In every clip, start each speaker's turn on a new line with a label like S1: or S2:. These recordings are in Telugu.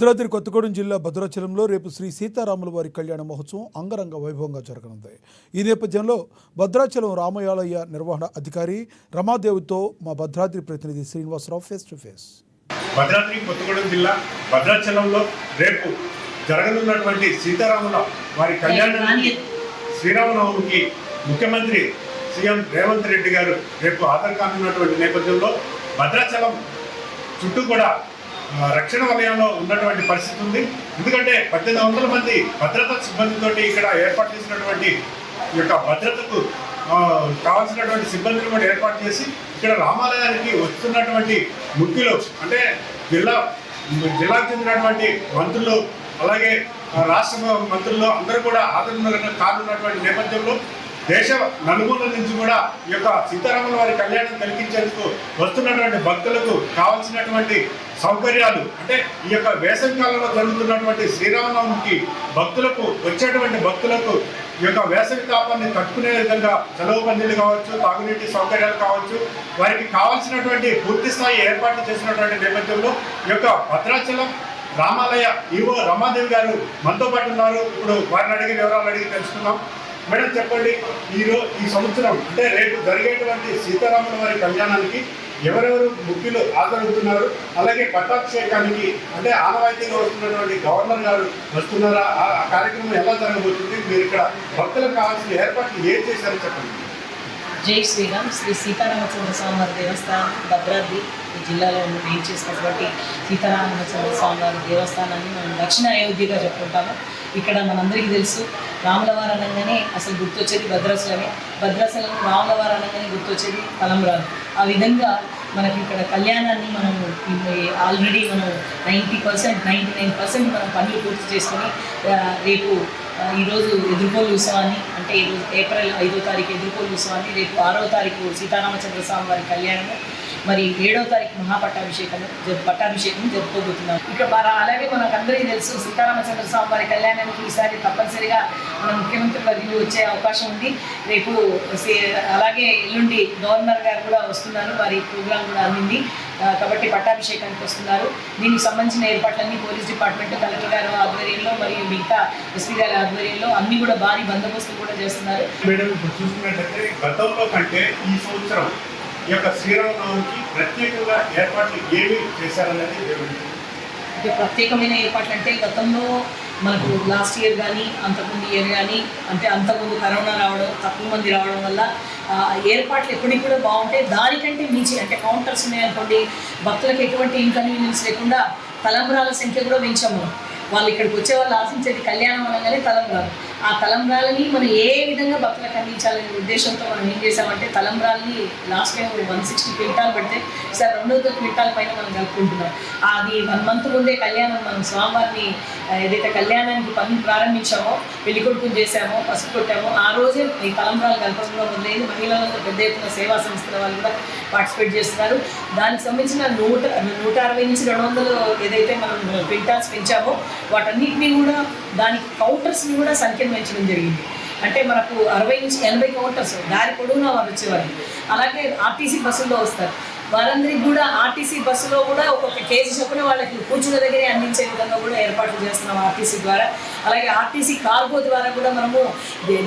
S1: భద్రాద్రి కొత్తగూడెం జిల్లా భద్రాచలంలో రేపు శ్రీ సీతారాముల వారి కళ్యాణ మహోత్సవం అంగరంగ వైభవంగా జరగనుంది. ఈ నేపథ్యంలో భద్రాచలం రామయాలయ నిర్వహణ అధికారి రమాదేవితో మా భద్రాద్రి ప్రతినిధి Srinivasarao face to face.
S2: Bhadradri Kothagudem జిల్లా భద్రాచలంలో రేపు జరగనున్నటువంటి సీతారాముల వారి కళ్యాణానికి శ్రీరామనవమికి ముఖ్యమంత్రి సీఎం రేవంత్ రెడ్డి గారు రేపు హాజరు కానున్నటువంటి నేపథ్యంలో భద్రాచలం చుట్టూ కూడా రక్షణ వలయంలో ఉన్నటువంటి పరిస్థితి ఉంది. ఎందుకంటే 1800 మంది భద్రతా సిబ్బందితో ఇక్కడ ఏర్పాటు చేసినటువంటి ఈ యొక్క భద్రతకు కావాల్సినటువంటి సిబ్బందిని కూడా ఏర్పాటు చేసి ఇక్కడ రామాలయానికి వస్తున్నటువంటి ముఖ్యులు అంటే జిల్లాకు చెందినటువంటి మంత్రులు అలాగే రాష్ట్ర మంత్రులు అందరూ కూడా కానున్నటువంటి నేపథ్యంలో దేశ నలుమూలల నుంచి కూడా ఈ యొక్క సీతారాముల వారి కళ్యాణం కలిగించేందుకు వస్తున్నటువంటి భక్తులకు కావాల్సినటువంటి సౌకర్యాలు అంటే ఈ యొక్క వేసవి కాలంలో జరుగుతున్నటువంటి శ్రీరామనవమికి వచ్చేటువంటి భక్తులకు ఈ యొక్క వేసవి తాపాన్ని తట్టుకునే విధంగా సెలవు పందిళ్ళు కావచ్చు, తాగునీటి సౌకర్యాలు కావచ్చు, వారికి కావాల్సినటువంటి పూర్తి స్థాయి ఏర్పాట్లు చేసినటువంటి నేపథ్యంలో ఈ యొక్క భద్రాచలం రామాలయ ఈవో రమాదేవి గారు మనతో పాటు ఉన్నారు. ఇప్పుడు వారిని వివరాలు అడిగి తెలుసుకుందాం. మేడం చెప్పండి, ఈ సంవత్సరం అంటే రేపు జరిగేటువంటి సీతారాముల వారి కళ్యాణానికి ఎవరెవరు ముఖ్యులు హాజరవుతున్నారు, అలాగే పట్టాభిషేకానికి అంటే ఆనవాయితీగా వస్తున్నటువంటి గవర్నర్ గారు వస్తున్నారా, ఆ కార్యక్రమం ఎలా జరగబోతుంది, మీరు ఇక్కడ భక్తులకు కావాల్సిన ఏర్పాట్లు ఏం చేశారో చెప్పండి.
S3: జై శ్రీరామ్. శ్రీ సీతారామచంద్ర స్వామివారి దేవస్థానం భద్రాద్రి జిల్లాలో ఏం చేసినటువంటి సీతారామచంద్ర స్వామివారి దేవస్థానాన్ని మనం దక్షిణ అయోధ్యగా చెప్పుకుంటాము. ఇక్కడ మనందరికీ తెలుసు రాములవారు అనగానే అసలు గుర్తొచ్చేది భద్రాచలం రాములవారు అనగానే గుర్తొచ్చేది తలంబ్రాలు. ఆ విధంగా మనకి ఇక్కడ కళ్యాణాన్ని ఆల్రెడీ మనం 99% మనం పనులు పూర్తి చేసుకొని రేపు ఈరోజు ఎదుర్కోలు ఉత్సవాన్ని అంటే ఈరోజు ఏప్రిల్ 5వ తారీఖు ఎదుర్కోలు ఉత్సవాన్ని, రేపు 6వ తారీఖు సీతారామచంద్ర స్వామి వారి కళ్యాణము, మరి 7వ తారీఖు పట్టాభిషేకం జరుపుకోబోతున్నాం. ఇక అలాగే మనకు అందరికీ తెలుసు సీతారామచంద్ర స్వామి వారి కళ్యాణానికి ఈసారి తప్పనిసరిగా మన ముఖ్యమంత్రి వర్యులు వచ్చే అవకాశం ఉంది. రేపు అలాగే ఎల్లుండి గవర్నర్ గారు కూడా వస్తున్నారు, వారి ప్రోగ్రాం కూడా అందింది కాబట్టి పట్టాభిషేకానికి వస్తున్నారు. దీనికి సంబంధించిన ఏర్పాట్లన్నీ పోలీస్ డిపార్ట్మెంట్, కలెక్టర్ గారు ఆధ్వర్యంలో మరియు మిగతా ఎస్పీ గారి ఆధ్వర్యంలో అన్ని కూడా భారీ బందోబస్తు కూడా చేస్తున్నారు.
S2: మేడం ఇప్పుడు చూసుకున్నట్లయితే గతంలో కంటే ఈ సంవత్సరం ఈ యొక్క శ్రీరామనవమికి ప్రత్యేకంగా ఏర్పాట్లు ఏమి చేశారనేది
S3: అంటే ప్రత్యేకమైన ఏర్పాట్లు అంటే గతంలో మనకు లాస్ట్ ఇయర్ కానీ అంతకుముందు ఇయర్ కానీ అంటే అంతకుముందు కరోనా రావడం, తక్కువ మంది రావడం వల్ల ఏర్పాట్లు ఎప్పటికి కూడా బాగుంటాయి. దానికంటే మించి అంటే కౌంటర్స్ ఉన్నాయనుకోండి, భక్తులకు ఎటువంటి ఇన్కన్వీనియన్స్ లేకుండా తలంబ్రాల సంఖ్య కూడా పెంచాము. వాళ్ళు ఇక్కడికి వచ్చే వాళ్ళు ఆశించేది కళ్యాణం అనగానే తలంబ్రాలు. ఆ తలంబ్రాలని మనం ఏ విధంగా భక్తులకు అందించాలనే ఉద్దేశంతో మనం ఏం చేసామంటే తలంబ్రాలని లాస్ట్ టైం 160 క్వింటాలు పెడితే సార్ 200 క్వింటాల పైన మనం కలుపుకుంటున్నాం. అది 1 మంత్ ముందే కళ్యాణం మనం స్వామివారిని ఏదైతే కళ్యాణానికి పనులు ప్రారంభించామో, పెళ్లి కొడుకుని చేసామో, పసుపు కొట్టామో ఆ రోజే ఈ తలంబ్రాలు కలపడంలో మొదలైంది. మహిళలంతా పెద్ద ఎత్తున సేవా సంస్థల వాళ్ళు కూడా పార్టిసిపేట్ చేస్తున్నారు. దానికి సంబంధించిన 160 నుంచి 200 ఏదైతే మనం క్వింటాల్స్ పెంచామో వాటన్నిటినీ కూడా దానికి కౌంటర్స్ని కూడా సంఖ్యను పెంచడం జరిగింది. అంటే మనకు 60 నుంచి 80 కౌంటర్స్ దారి పొడవునా వారు వచ్చేవారు. అలాగే ఆర్టీసీ బస్సుల్లో వస్తారు, వారందరికీ కూడా ఆర్టీసీ బస్సులో కూడా ఒక్కొక్క కేజీ చొప్పున వాళ్ళకి కూర్చున్న దగ్గరే అందించే విధంగా కూడా ఏర్పాట్లు చేస్తున్నాం ఆర్టీసీ ద్వారా. అలాగే ఆర్టీసీ కార్గో ద్వారా కూడా మనము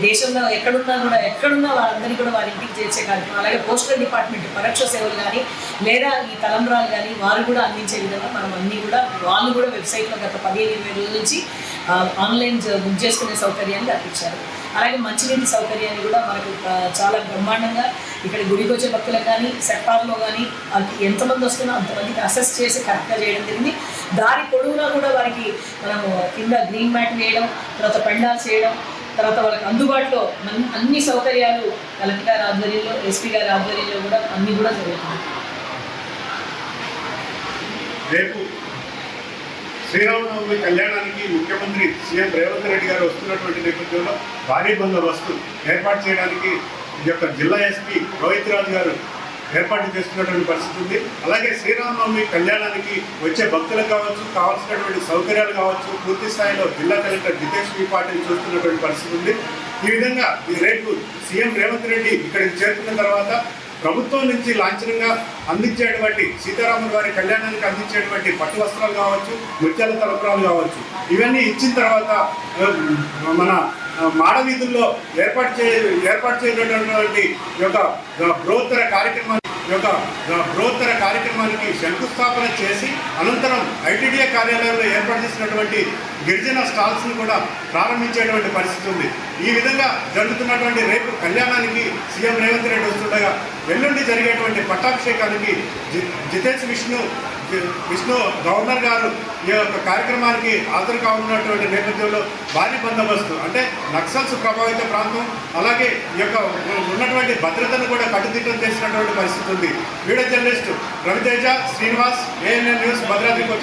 S3: దేశంలో ఎక్కడున్నా వారందరినీ కూడా వారి ఇంటికి చేర్చే కార్యక్రమం. అలాగే పోస్టల్ డిపార్ట్మెంట్ పరోక్ష సేవలు కానీ లేదా ఈ తలంబ్రాలు కానీ వారు కూడా అందించే విధంగా మనం అన్నీ కూడా వాళ్ళు కూడా వెబ్సైట్లో గత 15-20 రోజుల నుంచి ఆన్లైన్ బుక్ చేసుకునే సౌకర్యాన్ని కల్పించారు. అలాగే మంచినీటి సౌకర్యాన్ని కూడా మనకు చాలా బ్రహ్మాండంగా ఇక్కడ గుడికి వచ్చే భక్తులకు కానీ సెక్టార్లో కానీ ఎంతమంది వస్తున్నా అంతమందికి అసెస్ చేసి కరెక్ట్గా చేయడం జరిగింది. దారి పొడవునా కూడా వారికి మనము కింద గ్రీన్ మ్యాట్ వేయడం, తర్వాత పెండాల్స్ చేయడం, తర్వాత వాళ్ళకి అందుబాటులో అన్ని సౌకర్యాలు కలెక్టర్ గారి ఆధ్వర్యంలో, ఎస్పీ గారి ఆధ్వర్యంలో కూడా అన్నీ కూడా జరుగుతుంది.
S2: రేపు శ్రీరామనవమి కళ్యాణానికి ముఖ్యమంత్రి సీఎం రేవంత్ రెడ్డి గారు వస్తున్నటువంటి నేపథ్యంలో భారీ బందోబస్తు ఏర్పాటు చేయడానికి ఈ యొక్క జిల్లా ఎస్పీ రోహిత్ రాజు గారు ఏర్పాటు చేస్తున్నటువంటి పరిస్థితి ఉంది. అలాగే శ్రీరామనవమి కళ్యాణానికి వచ్చే భక్తులకు కావాల్సినటువంటి సౌకర్యాలు కావచ్చు పూర్తి స్థాయిలో జిల్లా కలెక్టర్ జితేష్ వి పాటిల్ చూస్తున్నటువంటి పరిస్థితి ఉంది. ఈ విధంగా రేపు సీఎం రేవంత్ రెడ్డి ఇక్కడికి చేరుకున్న తర్వాత ప్రభుత్వం నుంచి లాంఛనంగా అందించేటువంటి సీతారాముల వారి కళ్యాణానికి అందించేటువంటి పట్టు వస్త్రాలు కావచ్చు, ముత్యాల తలపురాలు కావచ్చు, ఇవన్నీ ఇచ్చిన తర్వాత మన మాడవీధుల్లో ఏర్పాటు చేయబడినటువంటి యొక్క బృహత్తర కార్యక్రమానికి శంకుస్థాపన చేసి అనంతరం ఐటీడీఏ కార్యాలయంలో ఏర్పాటు చేసినటువంటి గిరిజన స్టాల్స్ను కూడా ప్రారంభించేటువంటి పరిస్థితి ఉంది. ఈ విధంగా జరుగుతున్నటువంటి రేపు కళ్యాణానికి సీఎం రేవంత్ రెడ్డి వస్తుండగా ఎల్లుండి జరిగేటువంటి పట్టాభిషేకానికి జితేష్ విష్ణు గవర్నర్ గారు ఈ యొక్క కార్యక్రమానికి హాజరు కానున్నటువంటి నేపథ్యంలో భారీ బందోబస్తు, అంటే నక్సల్స్ ప్రభావిత ప్రాంతం, అలాగే ఈ యొక్క ఉన్నటువంటి భద్రతను కూడా కట్టుదిట్టం చేసినటువంటి పరిస్థితి ఉంది. Video journalist Raviteja Srinivas, ANN news, Bhadradri.